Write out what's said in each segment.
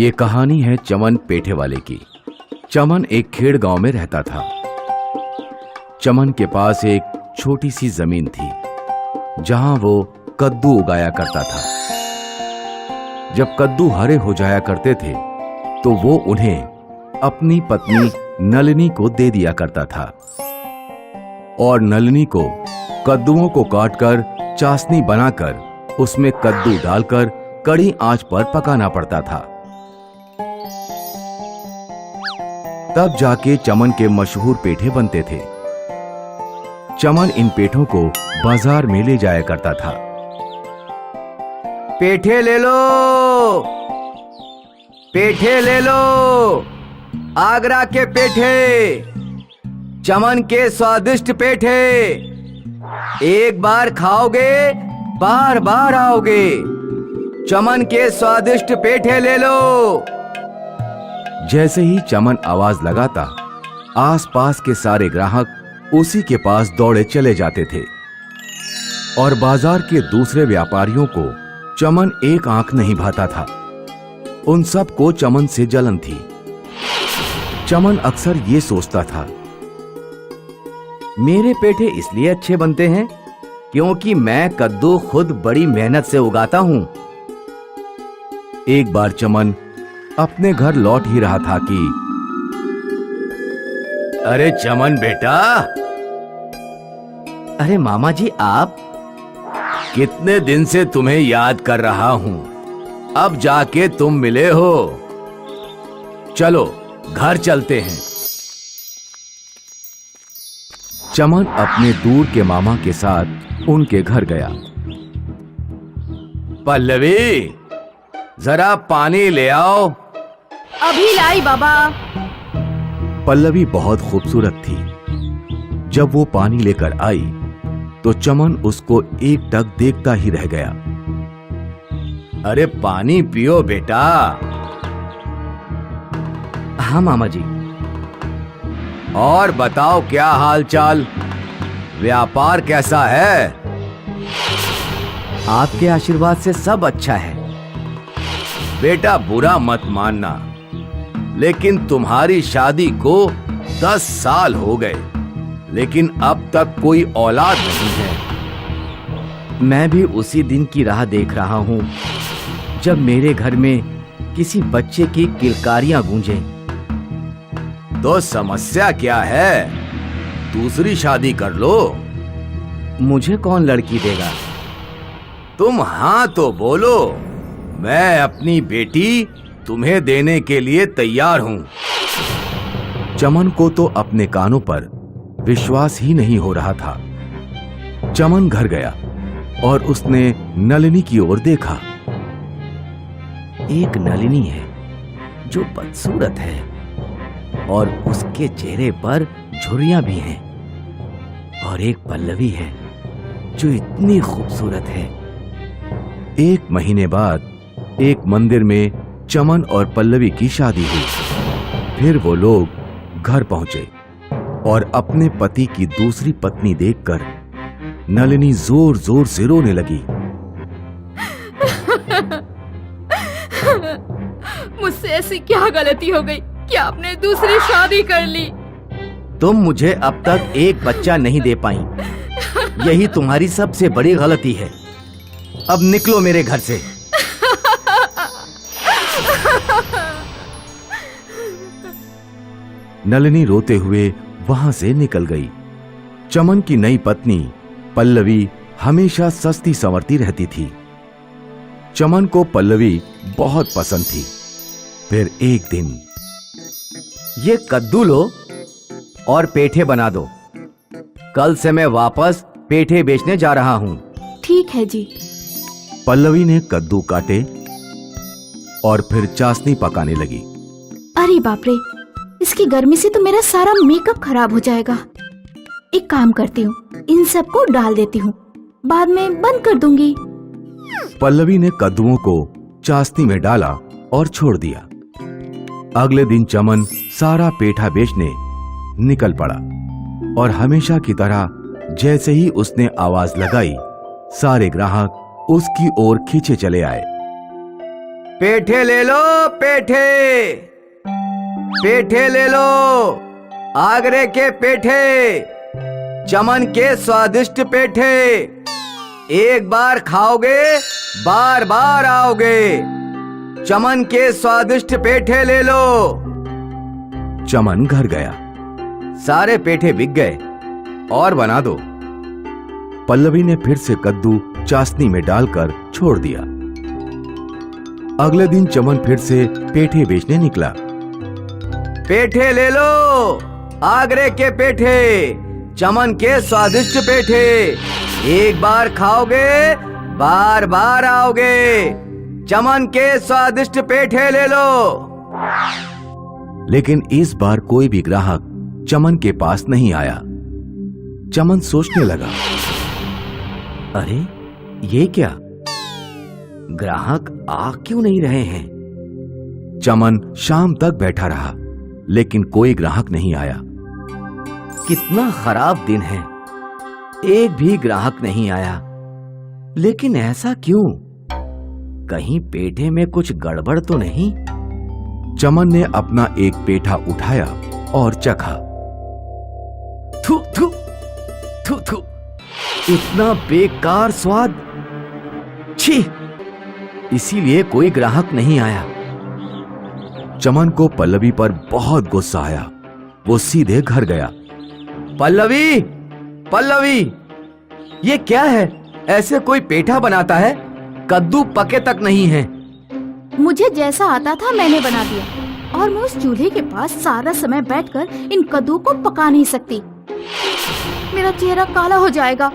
ये कहानी है चमन पेठे वाले की। चमन एक खेड़ गांव में रहता था। चमन के पास एक छोटी सी जमीन थी जहां वो कद्दू उगाया करता था। जब कद्दू हरे हो जाया करते थे तो वो उन्हें अपनी पत्नी नलिनी को दे दिया करता था और नलिनी को कद्दुओं को काटकर चाशनी बनाकर उसमें कद्दू डालकर कड़ी आंच पर पकाना पड़ता था। तब जाके चमन के मशहूर पेठे बनते थे। चमन इन पेठों को बाजार में ले जाया करता था। पेठे ले लो, पेठे ले लो, आगरा के पेठे, चमन के स्वादिष्ट पेठे। एक बार खाओगे बार बार आओगे। चमन के स्वादिष्ट पेठे ले लो। जैसे ही चमन आवाज लगाता, आसपास के सारे ग्राहक उसी के पास दौड़े चले जाते थे और बाजार के दूसरे व्यापारियों को चमन एक आंख नहीं भाता था। उन सब को चमन से जलन थी। चमन अक्सर ये सोचता था, मेरे पेठे इसलिए अच्छे बनते हैं क्योंकि मैं कद्दू खुद बड़ी मेहनत से उगाता हूं। एक बार चमन अपने घर लौट ही रहा था कि अरे चमन बेटा। अरे मामा जी, आप? कितने दिन से तुम्हें याद कर रहा हूं, अब जाके तुम मिले हो। चलो घर चलते हैं। चमन अपने दूर के मामा के साथ उनके घर गया। पल्लवी, जरा पानी ले आओ। अभी लाई बाबा। पल्लवी बहुत खूबसूरत थी। जब वो पानी लेकर आई तो चमन उसको एकटक देखता ही रह गया। अरे पानी पियो बेटा। हाँ मामा जी। और बताओ क्या हाल चाल, व्यापार कैसा है? आपके आशीर्वाद से सब अच्छा है। बेटा बुरा मत मानना, लेकिन तुम्हारी शादी को 10 साल हो गए, लेकिन अब तक कोई औलाद नहीं है। मैं भी उसी दिन की राह देख रहा हूँ जब मेरे घर में किसी बच्चे की किलकारियां गूंजे। तो समस्या क्या है? दूसरी शादी कर लो। मुझे कौन लड़की देगा? तुम हाँ तो बोलो, मैं अपनी बेटी तुम्हें देने के लिए तैयार हूं। चमन को तो अपने कानों पर विश्वास ही नहीं हो रहा था। चमन घर गया और उसने नलिनी की ओर देखा। एक नलिनी है जो बदसूरत है और उसके चेहरे पर झुर्रियां भी हैं, और एक पल्लवी है जो इतनी खूबसूरत है। एक महीने बाद एक मंदिर में चमन और पल्लवी की शादी हुई। फिर वो लोग घर पहुंचे और अपने पति की दूसरी पत्नी देखकर नलिनी जोर जोर से रोने लगी। मुझसे ऐसी क्या गलती हो गई कि आपने दूसरी शादी कर ली? तुम मुझे अब तक एक बच्चा नहीं दे पाई, यही तुम्हारी सबसे बड़ी गलती है। अब निकलो मेरे घर से। नलिनी रोते हुए वहां से निकल गई। चमन की नई पत्नी पल्लवी हमेशा सस्ती संवरती रहती थी। चमन को पल्लवी बहुत पसंद थी। फिर एक दिन, ये कद्दू लो और पेठे बना दो। कल से मैं वापस पेठे बेचने जा रहा हूँ। ठीक है जी। पल्लवी ने कद्दू काटे और फिर चाशनी पकाने लगी। अरे बाप रे, इसकी गर्मी से तो मेरा सारा मेकअप खराब हो जाएगा। एक काम करती हूँ, इन सबको डाल देती हूँ, बाद में बंद कर दूंगी। पल्लवी ने कद्दुओं को चाशनी में डाला और छोड़ दिया। अगले दिन चमन सारा पेठा बेचने निकल पड़ा और हमेशा की तरह जैसे ही उसने आवाज लगाई, सारे ग्राहक उसकी ओर खींचे चले आए। पेठे ले लो, पेठे पेठे ले लो, आगरे के पेठे, चमन के स्वादिष्ट पेठे। एक बार खाओगे बार बार आओगे। चमन के स्वादिष्ट पेठे ले लो। चमन घर गया। सारे पेठे बिक गए, और बना दो। पल्लवी ने फिर से कद्दू चाशनी में डालकर छोड़ दिया। अगले दिन चमन फिर से पेठे बेचने निकला। पेठे ले लो, आगरे के पेठे, चमन के स्वादिष्ट पेठे। एक बार खाओगे बार बार आओगे। चमन के स्वादिष्ट पेठे ले लो। लेकिन इस बार कोई भी ग्राहक चमन के पास नहीं आया। चमन सोचने लगा, अरे ये क्या, ग्राहक आ क्यों नहीं रहे हैं? चमन शाम तक बैठा रहा, लेकिन कोई ग्राहक नहीं आया। कितना खराब दिन है, एक भी ग्राहक नहीं आया। लेकिन ऐसा क्यों? कहीं पेठे में कुछ गड़बड़ तो नहीं? चमन ने अपना एक पेठा उठाया और चखा। थू थू थू थू, इतना बेकार स्वाद, छी! इसीलिए कोई ग्राहक नहीं आया। चमन को पल्लवी पर बहुत गुस्सा आया। वो सीधे घर गया। पल्लवी, पल्लवी, ये क्या है? ऐसे कोई पेठा बनाता है? कद्दू पके तक नहीं है। मुझे जैसा आता था मैंने बना दिया, और मैं उस चूल्हे के पास सारा समय बैठकर इन कद्दू को पका नहीं सकती। मेरा चेहरा काला हो जाएगा,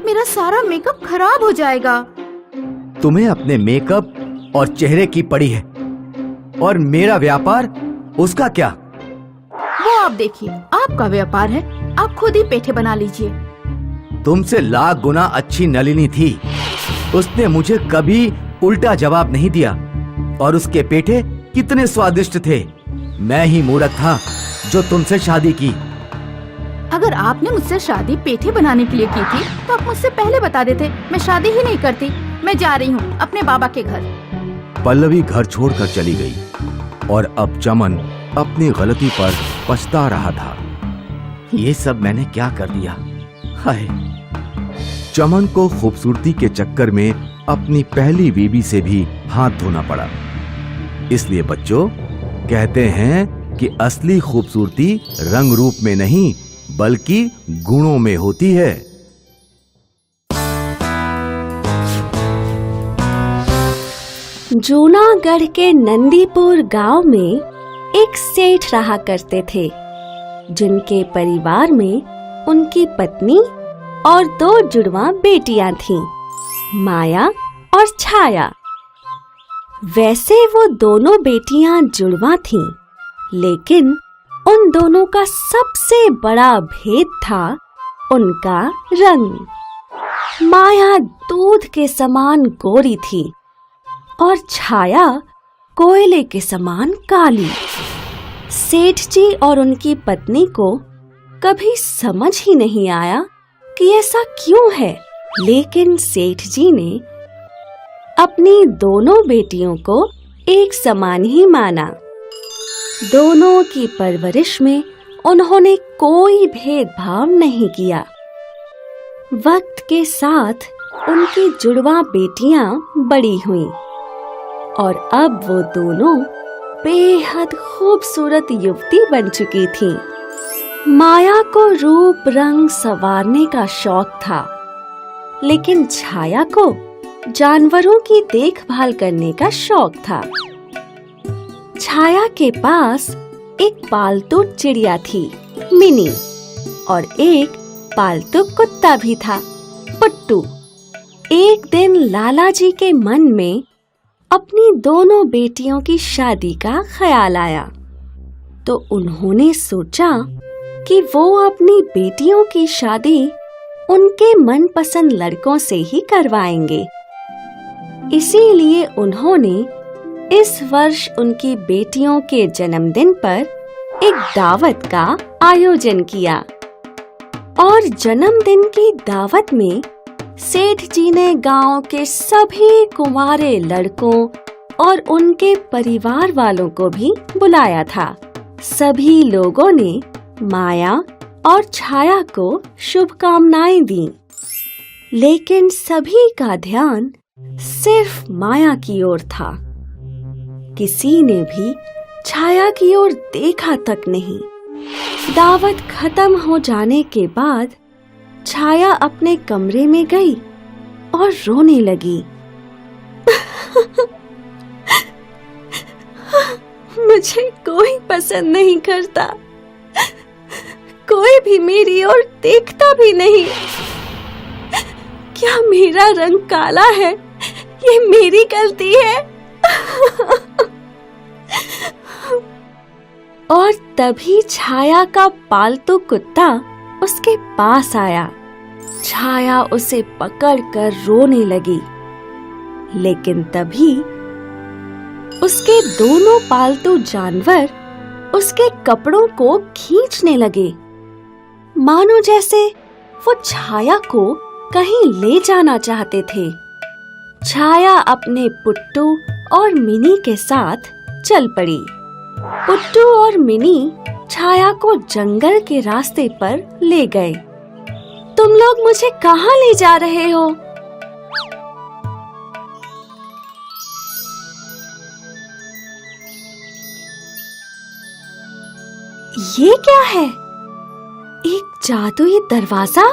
मेरा सारा मेकअप खराब हो जाएगा। तुम्हें अपने मेकअप और चेहरे की पड़ी है, और मेरा व्यापार, उसका क्या? वो आप देखिए, आपका व्यापार है, आप खुद ही पेठे बना लीजिए। तुमसे लाख गुना अच्छी नलिनी थी। उसने मुझे कभी उल्टा जवाब नहीं दिया, और उसके पेठे कितने स्वादिष्ट थे। मैं ही मूर्ख था जो तुमसे शादी की। अगर आपने मुझसे शादी पेठे बनाने के लिए की थी तो आप मुझसे पहले बता देते, मैं शादी ही नहीं करती। मैं जा रही हूँ अपने बाबा के घर। पल्लवी घर छोड़कर चली गई, और अब चमन अपनी गलती पर पछता रहा था। ये सब मैंने क्या कर दिया? हाय! चमन को खूबसूरती के चक्कर में अपनी पहली बीवी से भी हाथ धोना पड़ा। इसलिए बच्चों, कहते हैं कि असली खूबसूरती रंग रूप में नहीं बल्कि गुणों में होती है। जूनागढ़ के नंदीपुर गांव में एक सेठ रहा करते थे, जिनके परिवार में उनकी पत्नी और 2 जुड़वा बेटियां थीं, माया और छाया। वैसे वो दोनों बेटियां जुड़वा थीं, लेकिन उन दोनों का सबसे बड़ा भेद था उनका रंग। माया दूध के समान गोरी थी और छाया कोयले के समान काली। सेठ जी और उनकी पत्नी को कभी समझ ही नहीं आया कि ऐसा क्यों है, लेकिन सेठ जी ने अपनी दोनों बेटियों को एक समान ही माना। दोनों की परवरिश में उन्होंने कोई भेदभाव नहीं किया। वक्त के साथ उनकी जुड़वा बेटियां बड़ी हुईं, और अब वो दोनों बेहद खूबसूरत युवती बन चुकी थीं। माया को रूप रंग संवारने का शौक था, लेकिन छाया को जानवरों की देखभाल करने का शौक था। छाया के पास एक पालतू चिड़िया थी, मिनी, और एक पालतू कुत्ता भी था, पुट्टू। एक दिन लाला जी के मन में अपनी दोनों बेटियों की शादी का ख्याल आया, तो उन्होंने सोचा कि वो अपनी बेटियों की शादी उनके मनपसंद लड़कों से ही करवाएंगे। इसीलिए उन्होंने इस वर्ष उनकी बेटियों के जन्मदिन पर एक दावत का आयोजन किया। और जन्मदिन की दावत में सेठ जी ने गांव के सभी कुंवारे लड़कों और उनके परिवार वालों को भी बुलाया था। सभी लोगों ने माया और छाया को शुभकामनाएं दी, लेकिन सभी का ध्यान सिर्फ माया की ओर था। किसी ने भी छाया की ओर देखा तक नहीं। दावत खत्म हो जाने के बाद छाया अपने कमरे में गई और रोने लगी। मुझे कोई पसंद नहीं करता, कोई भी मेरी ओर देखता भी नहीं। क्या मेरा रंग काला है? ये मेरी गलती है। और तभी छाया का पालतू कुत्ता उसके पास आया। छाया उसे पकड़कर रोने लगी, लेकिन तभी उसके दोनों पालतू जानवर उसके कपड़ों को खींचने लगे, मानो जैसे वो छाया को कहीं ले जाना चाहते थे। छाया अपने पुट्टू और मिनी के साथ चल पड़ी। पुट्टू और मिनी छाया को जंगल के रास्ते पर ले गए। तुम लोग मुझे कहाँ ले जा रहे हो? ये क्या है? एक जादुई दरवाजा?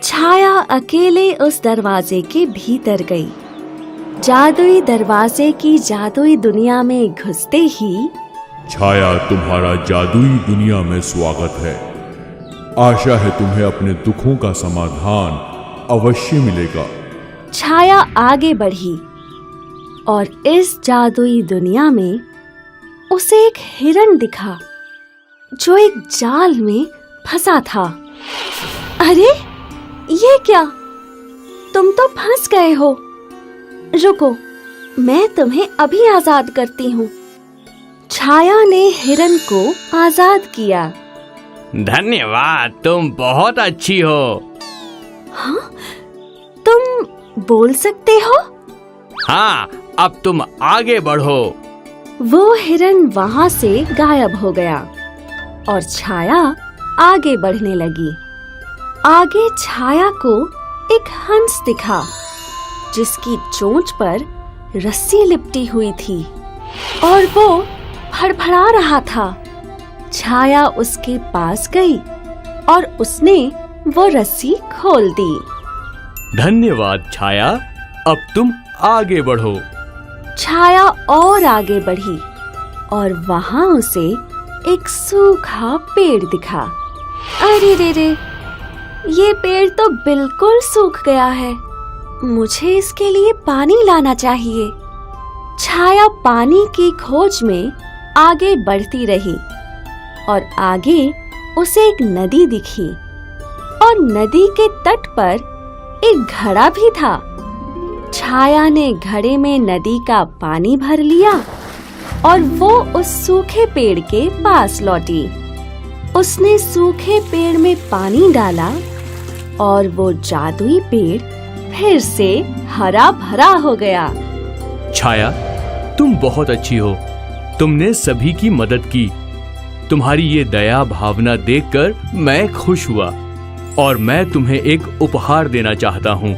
छाया अकेले उस दरवाजे के भीतर गई। जादुई दरवाजे की जादुई दुनिया में घुसते ही छाया, तुम्हारा जादुई दुनिया में स्वागत है। आशा है तुम्हें अपने दुखों का समाधान अवश्य मिलेगा। छाया आगे बढ़ी और इस जादुई दुनिया में उसे एक हिरण दिखा जो एक जाल में फंसा था। अरे ये क्या? तुम तो फंस गए हो। रुको, मैं तुम्हें अभी आजाद करती हूँ। छाया ने हिरण को आजाद किया। धन्यवाद, तुम बहुत अच्छी हो। हाँ, तुम बोल सकते हो? हाँ, अब तुम आगे बढ़ो। वो हिरण वहाँ से गायब हो गया और छाया आगे बढ़ने लगी। आगे छाया को एक हंस दिखा जिसकी चोंच पर रस्सी लिपटी हुई थी और वो फड़फड़ा रहा था। छाया उसके पास गई और उसने वो रस्सी खोल दी। धन्यवाद छाया, अब तुम आगे बढ़ो। छाया और आगे बढ़ी और वहाँ उसे एक सूखा पेड़ दिखा। अरे रे रे, ये पेड़ तो बिल्कुल सूख गया है। मुझे इसके लिए पानी लाना चाहिए। छाया पानी की खोज में आगे बढ़ती रही और आगे उसे एक नदी दिखी और नदी के तट पर एक घड़ा भी था। छाया ने घड़े में नदी का पानी भर लिया और वो उस सूखे पेड़ के पास लौटी। उसने सूखे पेड़ में पानी डाला और वो जादुई पेड़ फिर से हरा भरा हो गया। छाया, तुम बहुत अच्छी हो। तुमने सभी की मदद की। तुम्हारी ये दया भावना देखकर मैं खुश हुआ और मैं तुम्हें एक उपहार देना चाहता हूँ।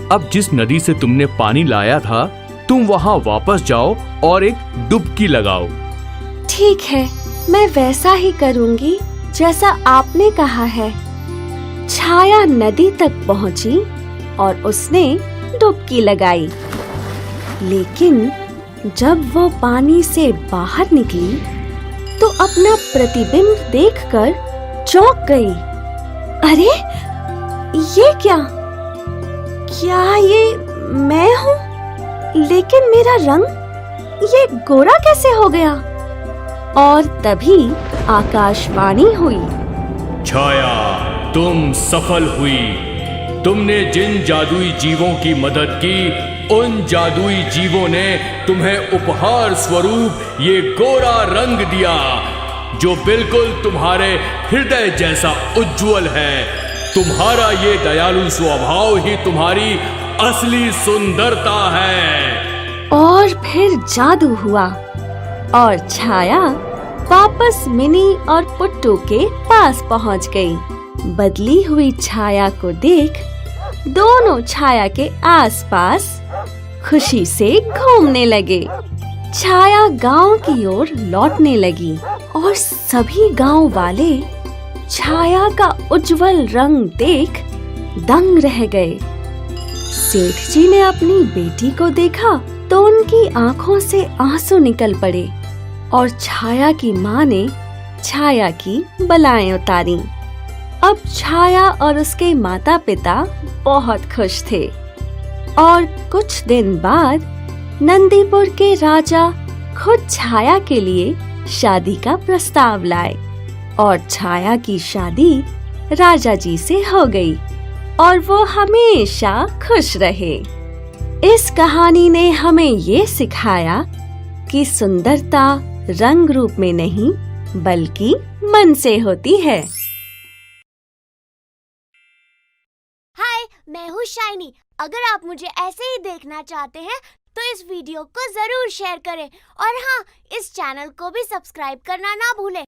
अब जिस नदी से तुमने पानी लाया था, तुम वहाँ वापस जाओ और एक डुबकी लगाओ। ठीक है, मैं वैसा ही करूँगी जैसा आपने कहा है। छाया नदी तक पहुँची और उसने डुबकी लगाई, लेकिन जब वो पानी से बाहर निकली तो अपना प्रतिबिंब देखकर चौंक गई। अरे ये क्या? क्या ये मैं हूँ? लेकिन मेरा रंग ये गोरा कैसे हो गया? और तभी आकाशवाणी हुई। छाया, तुम सफल हुई। तुमने जिन जादुई जीवों की मदद की, उन जादुई जीवों ने तुम्हें उपहार स्वरूप ये गोरा रंग दिया, जो बिल्कुल तुम्हारे हृदय जैसा उज्जवल है। तुम्हारा ये दयालु स्वभाव ही तुम्हारी असली सुंदरता है। और फिर जादू हुआ और छाया वापस मिनी और पुट्टू के पास पहुंच गई। बदली हुई छाया को देख दोनों छाया के आसपास खुशी से घूमने लगे। छाया गांव की ओर लौटने लगी और सभी गांव वाले छाया का उज्जवल रंग देख दंग रह गए। सेठ जी ने अपनी बेटी को देखा तो उनकी आंखों से आंसू निकल पड़े और छाया की माँ ने छाया की बलाएं उतारी। अब छाया और उसके माता पिता बहुत खुश थे और कुछ दिन बाद नंदीपुर के राजा खुद छाया के लिए शादी का प्रस्ताव लाए और छाया की शादी राजा जी से हो गई और वो हमेशा खुश रहे। इस कहानी ने हमें ये सिखाया कि सुंदरता रंग रूप में नहीं बल्कि मन से होती है। हाय, मैं हूँ शाइनी। अगर आप मुझे ऐसे ही देखना चाहते हैं तो इस वीडियो को जरूर शेयर करें और हाँ, इस चैनल को भी सब्सक्राइब करना ना भूलें।